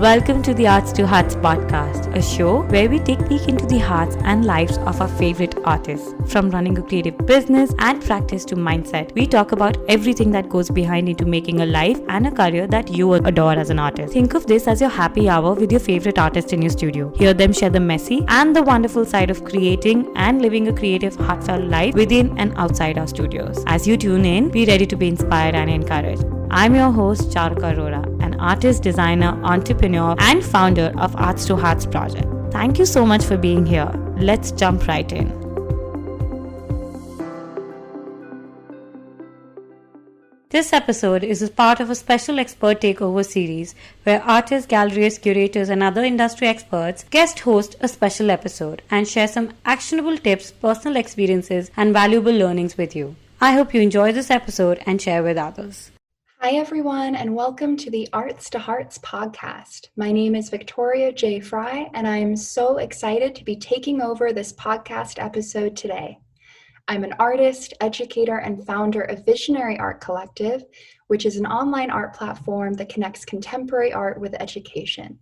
Welcome to the Arts to Hearts podcast, a show where we take a peek into the hearts and lives of our favorite artists. From running a creative business and practice to mindset, we talk about everything that goes behind into making a life and a career that you adore as an artist. Think of this as your happy hour with your favorite artist in your studio. Hear them share the messy and the wonderful side of creating and living a creative, heartfelt life within and outside our studios. As you tune in, be ready to be inspired and encouraged. I'm your host, Charuka Arora, an artist, designer, entrepreneur, and founder of Arts to Hearts project. Thank you so much for being here. Let's jump right in. This episode is a part of a special expert takeover series where artists, gallerists, curators, and other industry experts guest host a special episode and share some actionable tips, personal experiences, and valuable learnings with you. I hope you enjoy this episode and share with others. Hi, everyone, and welcome to the Arts to Hearts podcast. My name is Victoria J. Fry, and I am so excited to be taking over this podcast episode today. I'm an artist, educator, and founder of Visionary Art Collective, which is an online art platform that connects contemporary art with education.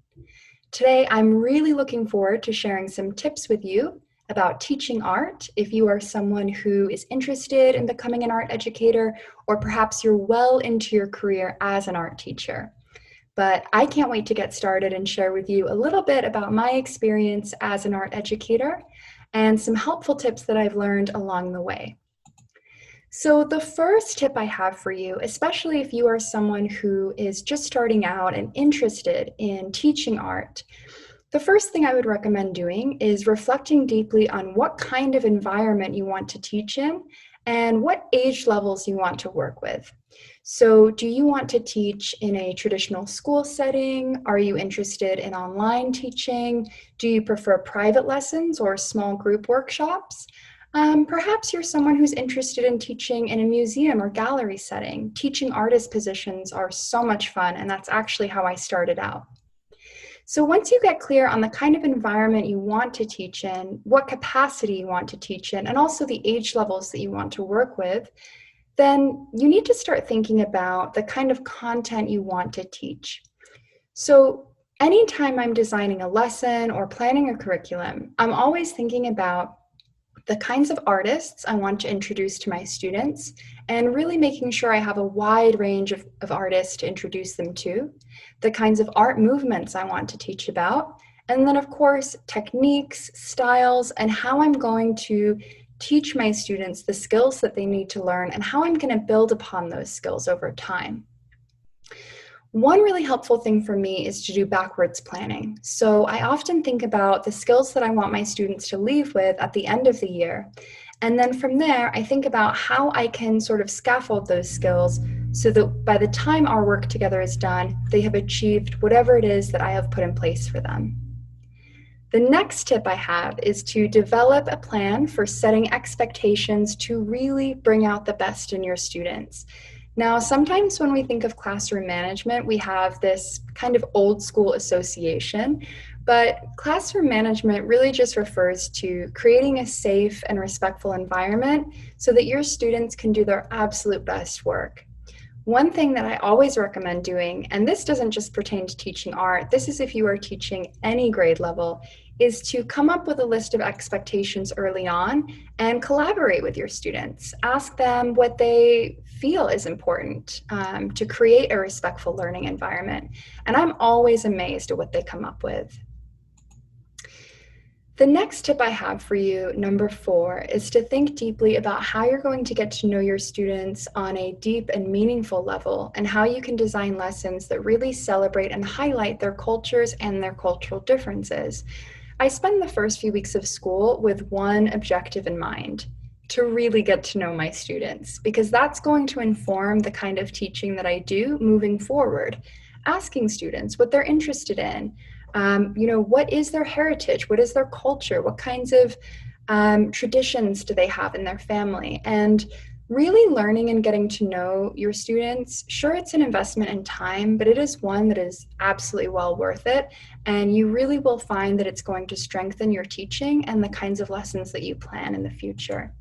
Today, I'm really looking forward to sharing some tips with you about teaching art if you are someone who is interested in becoming an art educator, or perhaps you're well into your career as an art teacher. But I can't wait to get started and share with you a little bit about my experience as an art educator and some helpful tips that I've learned along the way. So the first tip I have for you, especially if you are someone who is just starting out and interested in teaching art, the first thing I would recommend doing is reflecting deeply on what kind of environment you want to teach in and what age levels you want to work with. So do you want to teach in a traditional school setting? Are you interested in online teaching? Do you prefer private lessons or small group workshops? Perhaps you're someone who's interested in teaching in a museum or gallery setting. Teaching artist positions are so much fun, and that's actually how I started out. So once you get clear on the kind of environment you want to teach in, what capacity you want to teach in, and also the age levels that you want to work with, then you need to start thinking about the kind of content you want to teach. So anytime I'm designing a lesson or planning a curriculum, I'm always thinking about the kinds of artists I want to introduce to my students, and really making sure I have a wide range of artists to introduce them to, the kinds of art movements I want to teach about, and then of course, techniques, styles, and how I'm going to teach my students the skills that they need to learn and how I'm going to build upon those skills over time. One really helpful thing for me is to do backwards planning. So I often think about the skills that I want my students to leave with at the end of the year. And then from there, I think about how I can sort of scaffold those skills so that by the time our work together is done, they have achieved whatever it is that I have put in place for them. The next tip I have is to develop a plan for setting expectations to really bring out the best in your students. Now, sometimes when we think of classroom management, we have this kind of old school association, but classroom management really just refers to creating a safe and respectful environment so that your students can do their absolute best work. One thing that I always recommend doing, and this doesn't just pertain to teaching art, this is if you are teaching any grade level, is to come up with a list of expectations early on and collaborate with your students. Ask them what they feel is important to create a respectful learning environment. And I'm always amazed at what they come up with. The next tip I have for you, number 4, is to think deeply about how you're going to get to know your students on a deep and meaningful level, and how you can design lessons that really celebrate and highlight their cultures and their cultural differences. I spend the first few weeks of school with one objective in mind: to really get to know my students, because that's going to inform the kind of teaching that I do moving forward. Asking students what they're interested in, what is their heritage, what is their culture, what kinds of traditions do they have in their family, and really learning and getting to know your students. Sure, it's an investment in time, but it is one that is absolutely well worth it, and you really will find that it's going to strengthen your teaching and the kinds of lessons that you plan in the future.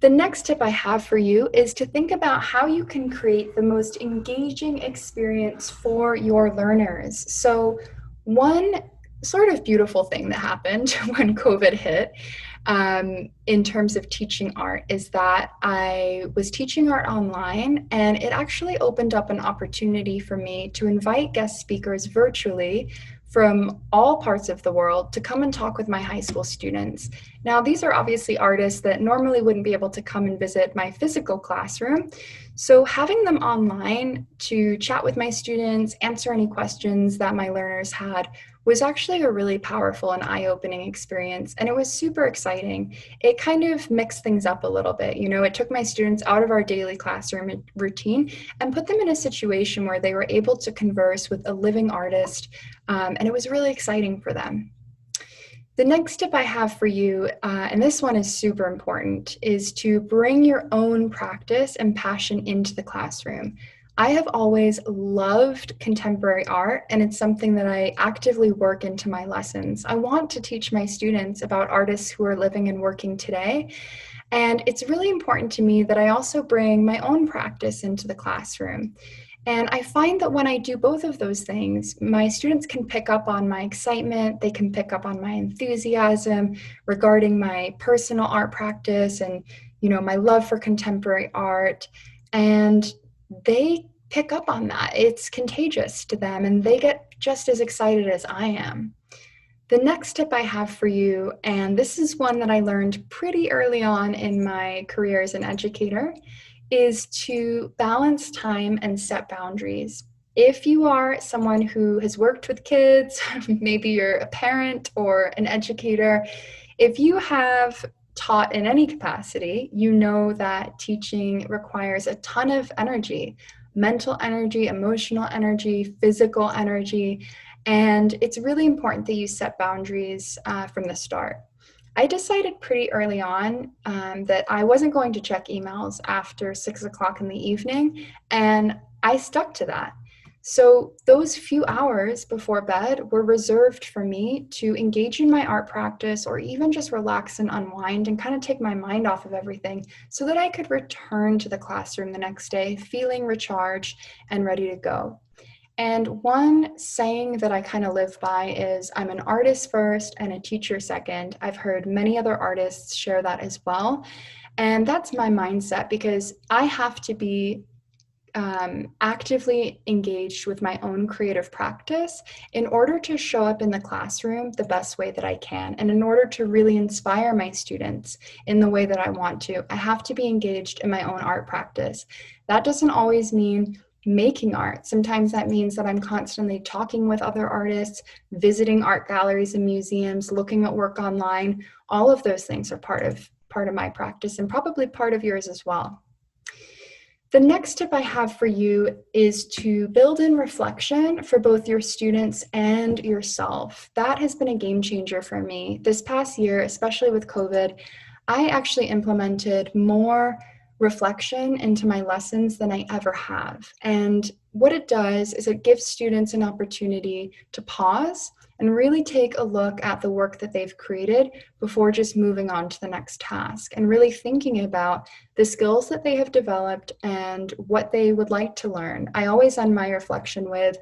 The next tip I have for you is to think about how you can create the most engaging experience for your learners. So, one sort of beautiful thing that happened when COVID hit in terms of teaching art is that I was teaching art online, and it actually opened up an opportunity for me to invite guest speakers virtually from all parts of the world to come and talk with my high school students. Now, these are obviously artists that normally wouldn't be able to come and visit my physical classroom. So having them online to chat with my students, answer any questions that my learners had, was actually a really powerful and eye-opening experience. And it was super exciting. It kind of mixed things up a little bit. It took my students out of our daily classroom routine and put them in a situation where they were able to converse with a living artist. And it was really exciting for them. The next tip I have for you, and this one is super important, is to bring your own practice and passion into the classroom. I have always loved contemporary art, and it's something that I actively work into my lessons. I want to teach my students about artists who are living and working today, and it's really important to me that I also bring my own practice into the classroom. And I find that when I do both of those things, my students can pick up on my excitement, they can pick up on my enthusiasm regarding my personal art practice and, my love for contemporary art. And they pick up on that. It's contagious to them, and they get just as excited as I am. The next tip I have for you, and this is one that I learned pretty early on in my career as an educator, is to balance time and set boundaries. If you are someone who has worked with kids, maybe you're a parent or an educator, if you have taught in any capacity, you know that teaching requires a ton of energy, mental energy, emotional energy, physical energy, and it's really important that you set boundaries from the start. I decided pretty early on that I wasn't going to check emails after 6 o'clock in the evening, and I stuck to that. So those few hours before bed were reserved for me to engage in my art practice or even just relax and unwind and kind of take my mind off of everything so that I could return to the classroom the next day feeling recharged and ready to go. And one saying that I kind of live by is I'm an artist first and a teacher second. I've heard many other artists share that as well. And that's my mindset because I have to be actively engaged with my own creative practice in order to show up in the classroom the best way that I can. And in order to really inspire my students in the way that I want to, I have to be engaged in my own art practice. That doesn't always mean making art. Sometimes that means that I'm constantly talking with other artists, visiting art galleries and museums, looking at work online. All of those things are part of my practice and probably part of yours as well. The next tip I have for you is to build in reflection for both your students and yourself. That has been a game changer for me. This past year, especially with COVID, I actually implemented more reflection into my lessons than I ever have. And what it does is it gives students an opportunity to pause and really take a look at the work that they've created before just moving on to the next task and really thinking about the skills that they have developed and what they would like to learn. I always end my reflection with,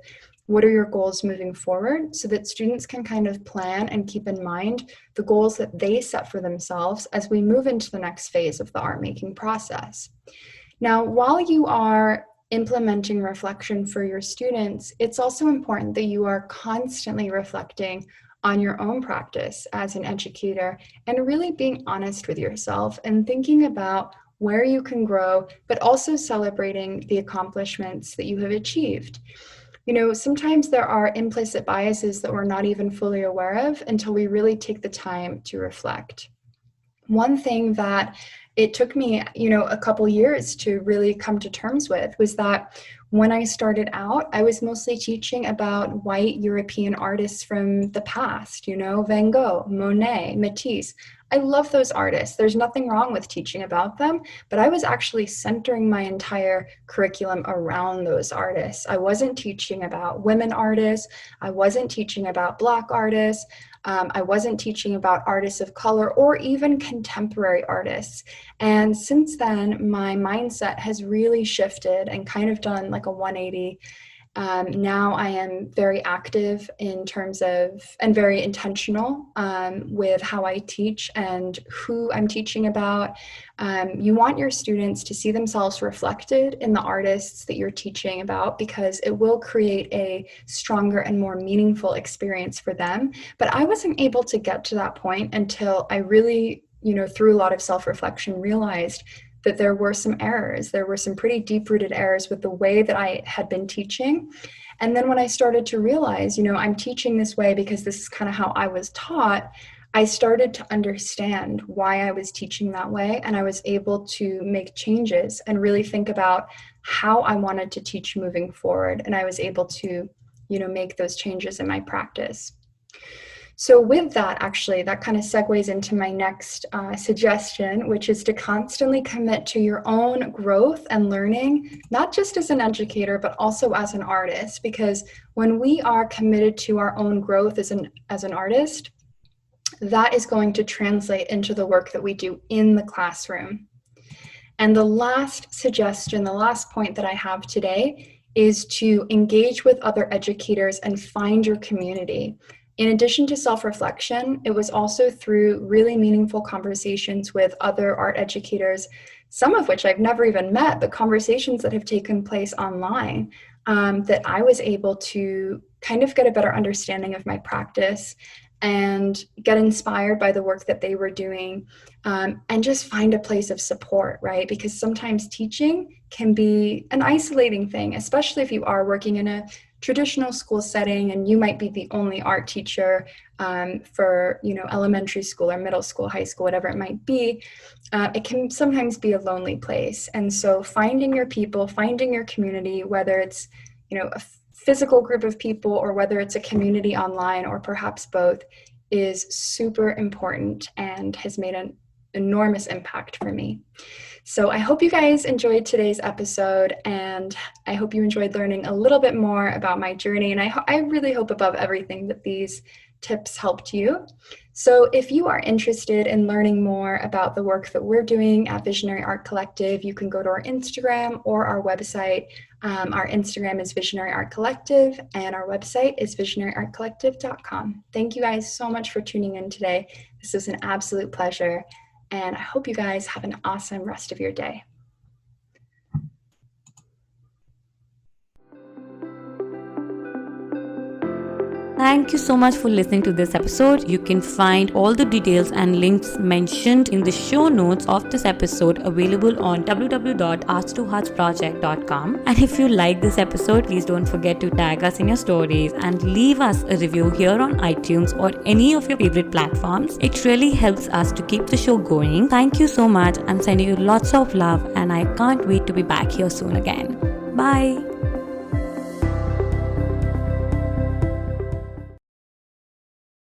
what are your goals moving forward, so that students can kind of plan and keep in mind the goals that they set for themselves as we move into the next phase of the art making process. Now, while you are implementing reflection for your students, it's also important that you are constantly reflecting on your own practice as an educator and really being honest with yourself and thinking about where you can grow, but also celebrating the accomplishments that you have achieved. Sometimes there are implicit biases that we're not even fully aware of until we really take the time to reflect. One thing that it took me, a couple years to really come to terms with was that when I started out, I was mostly teaching about white European artists from the past, Van Gogh, Monet, Matisse. I love those artists. There's nothing wrong with teaching about them, but I was actually centering my entire curriculum around those artists. I wasn't teaching about women artists. I wasn't teaching about Black artists. I wasn't teaching about artists of color or even contemporary artists. And since then, my mindset has really shifted and kind of done like a 180. Now I am very active in terms of, and very intentional with how I teach and who I'm teaching about. You want your students to see themselves reflected in the artists that you're teaching about, because it will create a stronger and more meaningful experience for them. But I wasn't able to get to that point until I really, through a lot of self-reflection, realized that there were some errors. There were some pretty deep-rooted errors with the way that I had been teaching. And then when I started to realize, I'm teaching this way because this is kind of how I was taught, I started to understand why I was teaching that way. And I was able to make changes and really think about how I wanted to teach moving forward. And I was able to, make those changes in my practice. So with that, actually, that kind of segues into my next suggestion, which is to constantly commit to your own growth and learning, not just as an educator, but also as an artist. Because when we are committed to our own growth as an artist, that is going to translate into the work that we do in the classroom. And the last suggestion, the last point that I have today, is to engage with other educators and find your community. In addition to self-reflection, it was also through really meaningful conversations with other art educators, some of which I've never even met, but conversations that have taken place online, that I was able to kind of get a better understanding of my practice and get inspired by the work that they were doing, and just find a place of support, right? Because sometimes teaching can be an isolating thing, especially if you are working in a traditional school setting and you might be the only art teacher for elementary school or middle school, high school, whatever it might be. It can sometimes be a lonely place. And so finding your people, finding your community, whether it's a physical group of people or whether it's a community online or perhaps both, is super important and has made an enormous impact for me. So I hope you guys enjoyed today's episode, and I hope you enjoyed learning a little bit more about my journey. And I really hope above everything that these tips helped you. So if you are interested in learning more about the work that we're doing at Visionary Art Collective, you can go to our Instagram or our website. Our Instagram is Visionary Art Collective, and our website is visionaryartcollective.com. Thank you guys so much for tuning in today. This was an absolute pleasure, and I hope you guys have an awesome rest of your day. Thank you so much for listening to this episode. You can find all the details and links mentioned in the show notes of this episode available on www.arts2heartsproject.com. And if you like this episode, please don't forget to tag us in your stories and leave us a review here on iTunes or any of your favorite platforms. It really helps us to keep the show going. Thank you so much. I'm sending you lots of love, and I can't wait to be back here soon again. Bye.